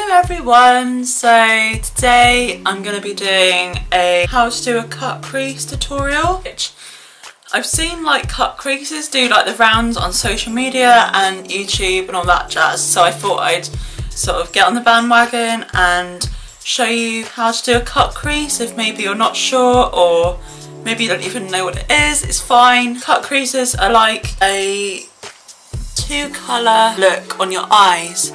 everyone, so today I'm going to be doing a how to do a cut crease tutorial, which I've seen like cut creases do like the rounds on social media and YouTube and all that jazz, so I thought I'd sort of get on the bandwagon and show you how to do a cut crease if maybe you're not sure or maybe you don't even know what it is. It's fine. Cut creases are like a two-colour look on your eyes,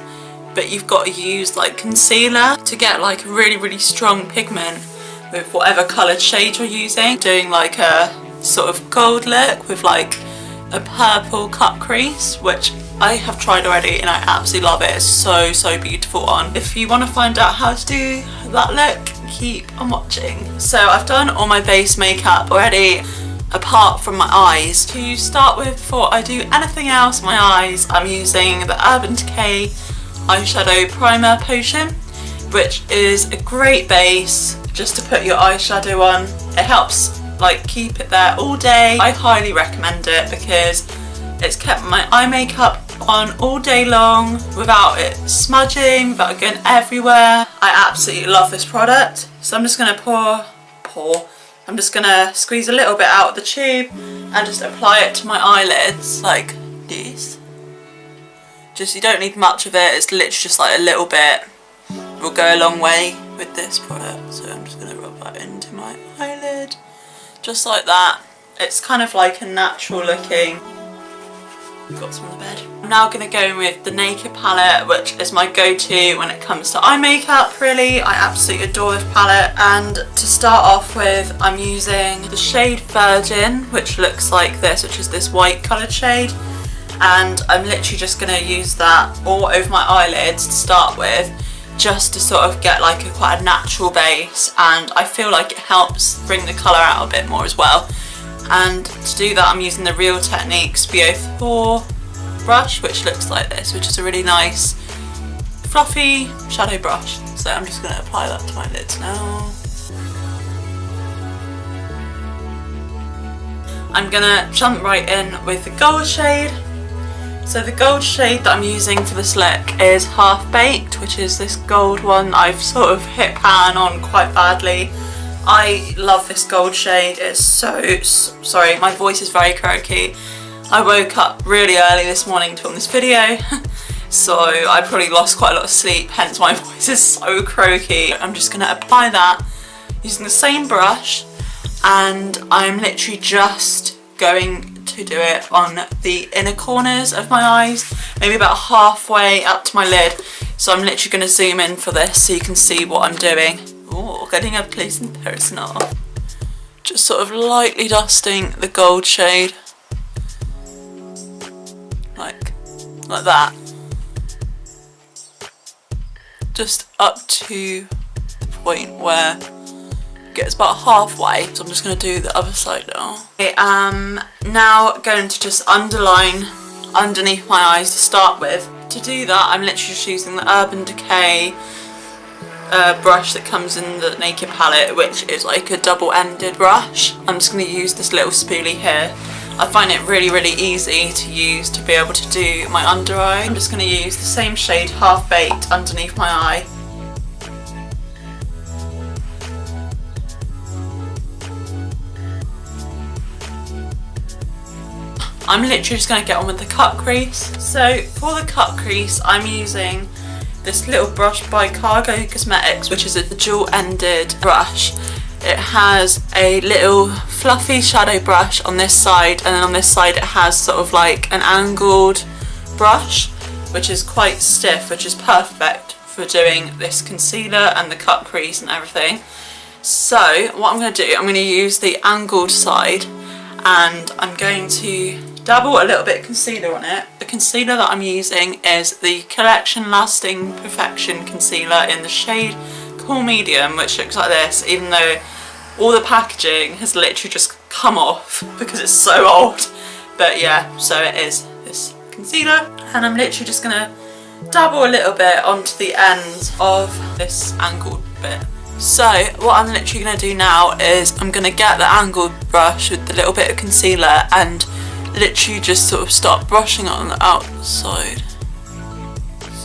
but you've got to use like concealer to get like a really strong pigment with whatever coloured shade you're using. Doing like a sort of gold look with like a purple cut crease, which I have tried already and I absolutely love it. It's so beautiful on. If you want to find out how to do that look, keep on watching. So I've done all my base makeup already apart from my eyes. To start with, before I do anything else on my eyes, I'm using the Urban Decay eyeshadow primer potion, which is a great base just to put your eyeshadow on. It helps like keep it there all day. I highly recommend it because it's kept my eye makeup on all day long without it smudging, without it going everywhere. I absolutely love this product. So I'm just going to I'm just going to squeeze a little bit out of the tube and just apply it to my eyelids like this. Just, you don't need much of it, it's literally just like a little bit. It will go a long way with this product. So I'm just going to rub that into my eyelid, just like that. It's kind of like a natural looking. Got some on the bed. I'm now going to go in with the Naked palette, which is my go-to when it comes to eye makeup really. I absolutely adore this palette, and to start off with I'm using the shade Virgin, which looks like this, which is this white coloured shade, and I'm literally just going to use that all over my eyelids to start with, just to sort of get like quite a natural base, and I feel like it helps bring the colour out a bit more as well. And to do that I'm using the Real Techniques BO4 brush, which looks like this, which is a really nice fluffy shadow brush. So I'm just going to apply that to my lids now. I'm going to jump right in with the gold shade. So the gold shade that I'm using for this look is Half Baked, which is this gold one I've sort of hit pan on quite badly. I love this gold shade. It's sorry, my voice is very croaky. I woke up really early this morning to film this video, so I probably lost quite a lot of sleep, hence my voice is so croaky. I'm just going to apply that using the same brush, and I'm literally just going to do it on the inner corners of my eyes, maybe about halfway up to my lid. So I'm literally going to zoom in for this so you can see what I'm doing. Oh, getting up close and personal. Just sort of lightly dusting the gold shade. Like that. Just up to the point where it gets about halfway. So I'm just going to do the other side now. I am now going to just underline underneath my eyes to start with. To do that, I'm literally just using the Urban Decay brush that comes in the Naked palette, which is like a double-ended brush. I'm just going to use this little spoolie here. I find it really easy to use to be able to do my under eye. I'm just going to use the same shade Half Baked underneath my eye. I'm literally just going to get on with the cut crease. So for the cut crease I'm using this little brush by Cargo Cosmetics, which is a dual-ended brush. It has a little fluffy shadow brush on this side, and then on this side it has sort of like an angled brush, which is quite stiff, which is perfect for doing this concealer and the cut crease and everything. So what I'm going to do, I'm going to use the angled side, and I'm going to dabble a little bit of concealer on it. The concealer that I'm using is the Collection Lasting Perfection concealer in the shade Cool Medium, which looks like this, even though all the packaging has literally just come off because it's so old. But yeah, so it is this concealer, and I'm literally just going to dabble a little bit onto the end of this angled bit. So what I'm literally going to do now is I'm going to get the angled brush with the little bit of concealer and literally just sort of start brushing it on the outside.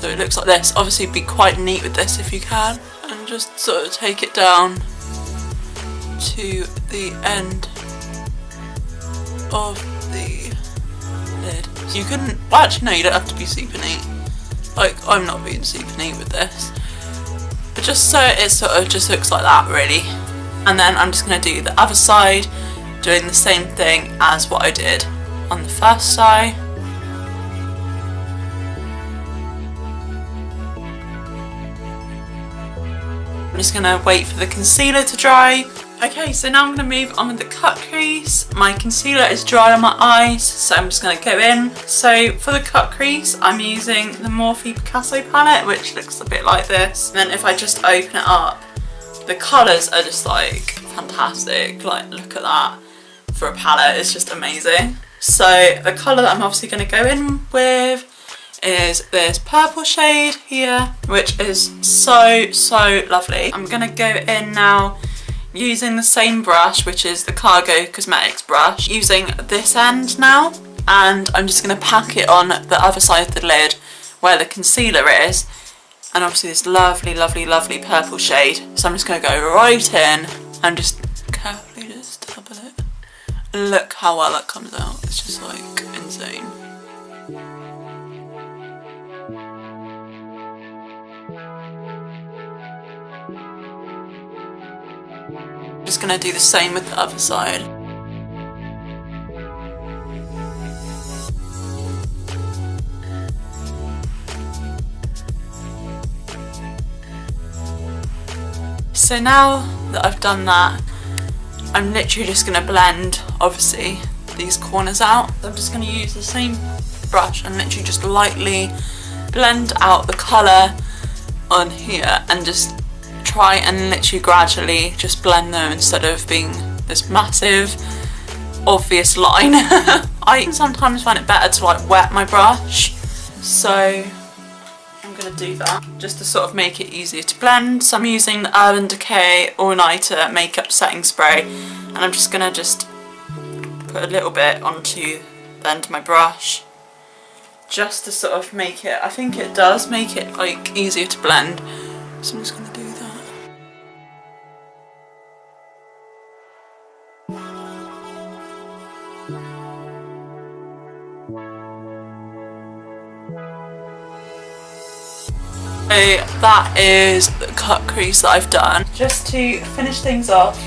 So it looks like this. Obviously be quite neat with this if you can, and just sort of take it down to the end of the lid. So you couldn't, well actually no, you don't have to be super neat. Like, I'm not being super neat with this, but just so it sort of just looks like that really. And then I'm just going to do the other side, doing the same thing as what I did on the first side. I'm just going to wait for the concealer to dry. Okay, so now I'm going to move on with the cut crease. My concealer is dry on my eyes, so I'm just going to go in. So for the cut crease, I'm using the Morphe Picasso palette, which looks a bit like this. And then if I just open it up, the colours are just like fantastic. Like, look at that. For a palette, it's just amazing. So the colour that I'm obviously going to go in with is this purple shade here, which is so lovely. I'm going to go in now using the same brush, which is the Cargo Cosmetics brush, using this end now, and I'm just going to pack it on the other side of the lid where the concealer is, and obviously this lovely purple shade. So I'm just going to go right in and just carefully just double it. Look how well that comes out, it's just like insane. Just going to do the same with the other side. So now that I've done that, I'm literally just going to blend, obviously, these corners out. I'm just going to use the same brush and literally just lightly blend out the colour on here, and just try and literally gradually just blend them instead of being this massive obvious line. I sometimes find it better to like wet my brush, so I'm going to do that just to sort of make it easier to blend. So I'm using the Urban Decay All Nighter Makeup Setting Spray, and I'm just going to just put a little bit onto the end of my brush just to sort of make it, I think it does make it like easier to blend, so I'm just going to do that. So that is the cut crease that I've done. Just to finish things off,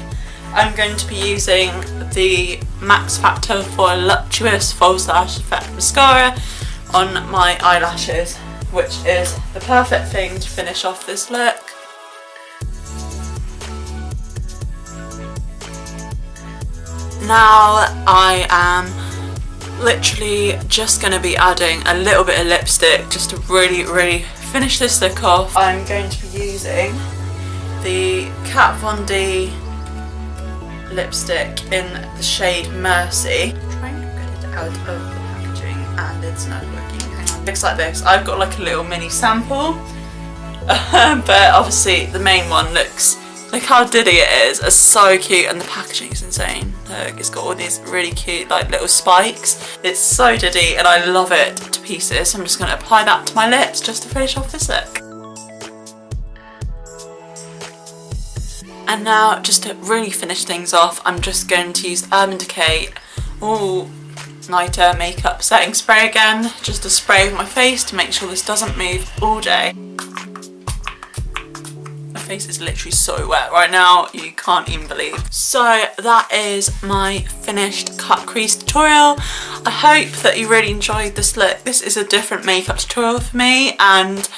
I'm going to be using the Max Factor Voluptuous False Lash Effect Mascara on my eyelashes, which is the perfect thing to finish off this look. Now I am literally just going to be adding a little bit of lipstick just to really finish this look off. I'm going to be using the Kat Von D lipstick in the shade Mercy. I'm trying to get it out of the packaging and it's not working. Hang on. It looks like this. I've got like a little mini sample, but obviously the main one looks, look how diddy it is. It's so cute and the packaging is insane. Look, it's got all these really cute like little spikes. It's so diddy and I love it to pieces. So I'm just going to apply that to my lips just to finish off this look. And now, just to really finish things off, I'm just going to use Urban Decay All Nighter Makeup Setting Spray again, just to spray my face to make sure this doesn't move all day. My face is literally so wet right now, you can't even believe. So that is my finished cut crease tutorial. I hope that you really enjoyed this look. This is a different makeup tutorial for me, and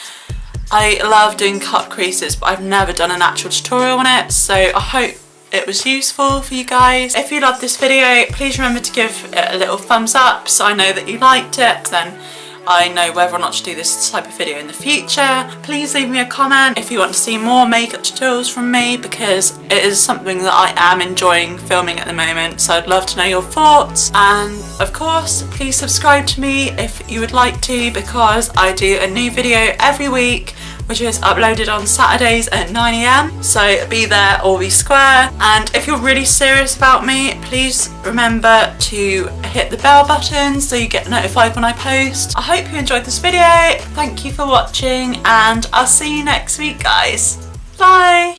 I love doing cut creases, but I've never done an actual tutorial on it, so I hope it was useful for you guys. If you loved this video, please remember to give it a little thumbs up so I know that you liked it, then I know whether or not to do this type of video in the future. Please leave me a comment if you want to see more makeup tutorials from me, because it is something that I am enjoying filming at the moment, so I'd love to know your thoughts. And of course, please subscribe to me if you would like to, because I do a new video every week which is uploaded on Saturdays at 9 AM. So be there or be square. And if you're really serious about me, please remember to hit the bell button so you get notified when I post. I hope you enjoyed this video. Thank you for watching and I'll see you next week, guys. Bye!